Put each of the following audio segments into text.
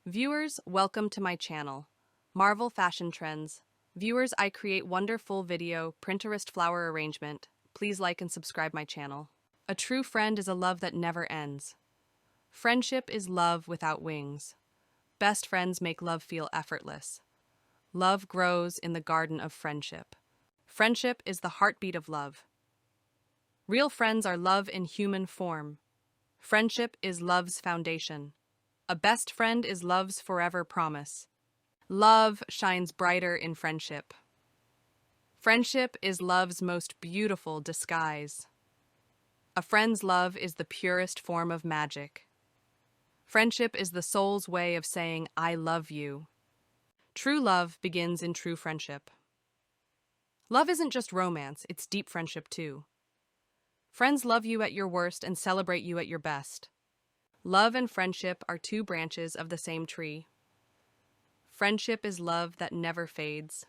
Viewers, welcome to my channel. Marvel Fashion Trends. Viewers, I create wonderful video, Printerest flower arrangement. Please like and subscribe my channel. A true friend is a love that never ends. Friendship is love without wings. Best friends make love feel effortless. Love grows in the garden of friendship. Friendship is the heartbeat of love. Real friends are love in human form. Friendship is love's foundation. A best friend is love's forever promise. Love shines brighter in friendship. Friendship is love's most beautiful disguise. A friend's love is the purest form of magic. Friendship is the soul's way of saying, I love you. True love begins in true friendship. Love isn't just romance, it's deep friendship too. Friends love you at your worst and celebrate you at your best. Love and friendship are two branches of the same tree. Friendship is love that never fades.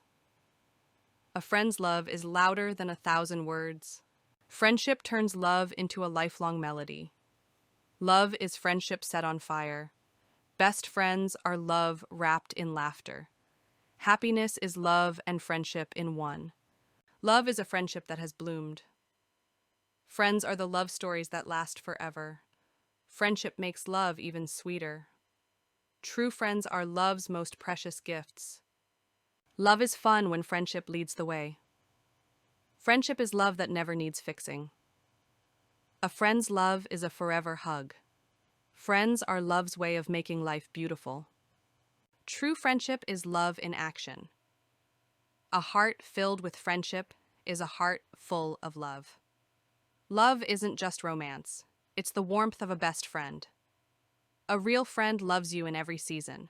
A friend's love is louder than 1,000 words. Friendship turns love into a lifelong melody. Love is friendship set on fire. Best friends are love wrapped in laughter. Happiness is love and friendship in one. Love is a friendship that has bloomed. Friends are the love stories that last forever. Friendship makes love even sweeter. True friends are love's most precious gifts. Love is fun when friendship leads the way. Friendship is love that never needs fixing. A friend's love is a forever hug. Friends are love's way of making life beautiful. True friendship is love in action. A heart filled with friendship is a heart full of love. Love isn't just romance. It's the warmth of a best friend. A real friend loves you in every season.